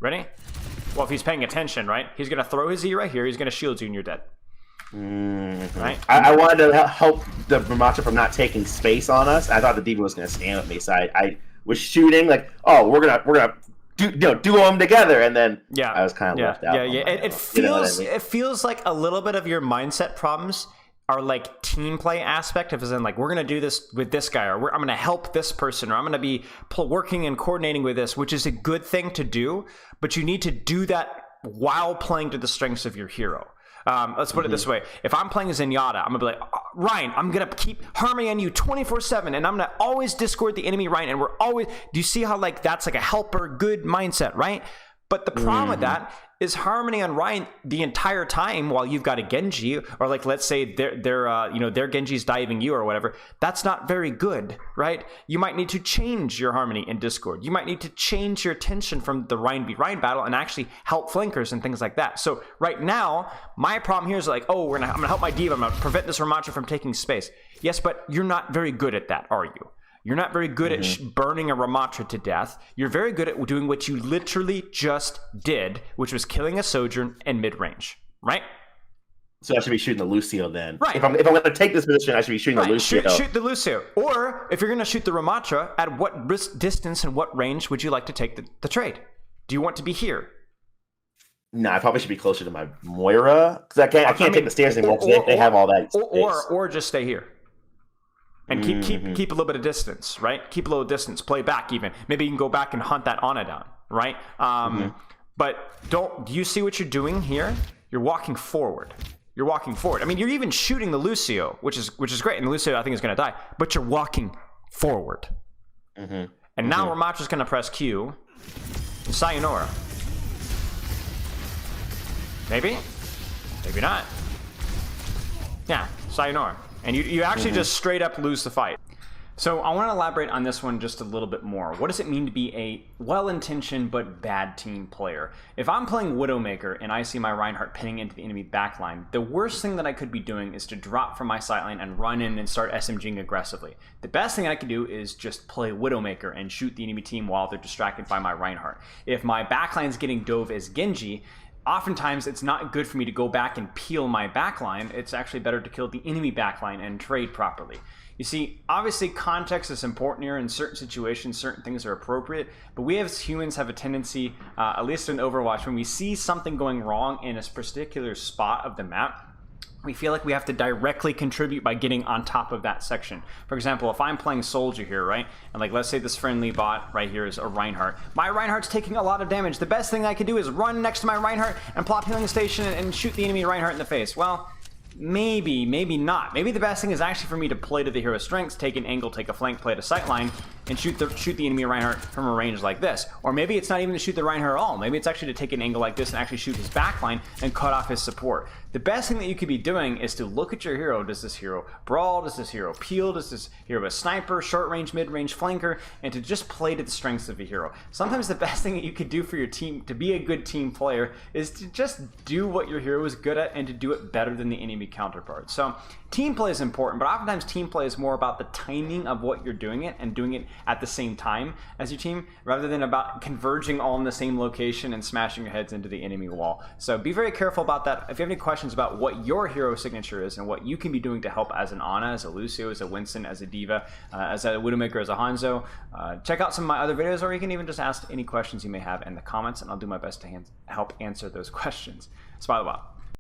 Ready? Well, if he's paying attention, right? He's going to throw his E right here. He's going to shield you and you're dead. Right? I wanted to help the Ramatra from not taking space on us. I thought the Diva was going to stand with me, so I was shooting like, oh, we're gonna do them together, and then I was kind of left out. It feels like a little bit of your mindset problems are like team play aspect of, as in like, we're gonna do this with this guy, or I'm gonna help this person, or I'm gonna be working and coordinating with this, which is a good thing to do, but you need to do that while playing to the strengths of your hero. Let's put it this way. If I'm playing Zenyatta, I'm going to be like, Ryan, I'm going to keep harming on you 24/7, and I'm going to always discord the enemy Ryan, and we're always... Do you see how like that's like a helper, good mindset, right? But the problem with that is harmony on Ryan the entire time while you've got a Genji, or like let's say their Genji's diving you or whatever. That's not very good, right? You might need to change your harmony in Discord. You might need to change your attention from the Ryan v Ryan battle and actually help flankers and things like that. So right now, my problem here is like, oh, I'm gonna help my diva. I'm gonna prevent this Ramatra from taking space. Yes, but you're not very good at that, are you? You're not very good at burning a Ramatra to death. You're very good at doing what you literally just did, which was killing a Sojourn in mid-range, right? So I should be shooting the Lucio then. Right. If I'm going to take this position, I should be shooting the Lucio. Shoot the Lucio. Or if you're going to shoot the Ramatra, at what distance and what range would you like to take the trade? Do you want to be here? No, I probably should be closer to my Moira, because I can't take the stairs anymore. They have all that space. Or just stay here. And keep a little bit of distance, right? Keep a little distance. Play back even. Maybe you can go back and hunt that Ana down, right? But do you see what you're doing here? You're walking forward. You're walking forward. I mean, you're even shooting the Lucio, which is great. And the Lucio, I think, is going to die. But you're walking forward. And now Ramatra's going to press Q. And Sayonara. Maybe? Maybe not. Yeah, Sayonara. And you actually just straight up lose the fight. So I want to elaborate on this one just a little bit more. What does it mean to be a well-intentioned but bad team player? If I'm playing Widowmaker and I see my Reinhardt pinning into the enemy backline, the worst thing that I could be doing is to drop from my sightline and run in and start SMGing aggressively. The best thing I could do is just play Widowmaker and shoot the enemy team while they're distracted by my Reinhardt. If my backline's getting dove as Genji, oftentimes it's not good for me to go back and peel my backline. It's actually better to kill the enemy backline and trade properly. You see, obviously context is important here. In certain situations, certain things are appropriate, but we as humans have a tendency, at least in Overwatch, when we see something going wrong in a particular spot of the map, we feel like we have to directly contribute by getting on top of that section. For example, if I'm playing Soldier here, right? And like, let's say this friendly bot right here is a Reinhardt. My Reinhardt's taking a lot of damage. The best thing I can do is run next to my Reinhardt and plop healing station and shoot the enemy Reinhardt in the face. Well, maybe not. Maybe the best thing is actually for me to play to the hero's strengths, take an angle, take a flank, play to sightline, and shoot the enemy Reinhardt from a range like this. Or maybe it's not even to shoot the Reinhardt at all. Maybe it's actually to take an angle like this and actually shoot his backline and cut off his support. The best thing that you could be doing is to look at your hero. Does this hero brawl? Does this hero peel? Does this hero a sniper, short range, mid range, flanker? And to just play to the strengths of the hero. Sometimes the best thing that you could do for your team to be a good team player is to just do what your hero is good at and to do it better than the enemy counterpart. So team play is important, but oftentimes team play is more about the timing of what you're doing it and doing it at the same time as your team, rather than about converging all in the same location and smashing your heads into the enemy wall. So be very careful about that. If you have any questions about what your hero signature is and what you can be doing to help as an Ana, as a Lucio, as a Winston, as a Diva, as a Widowmaker, as a Hanzo, check out some of my other videos, or you can even just ask any questions you may have in the comments, and I'll do my best to help answer those questions. Spilo.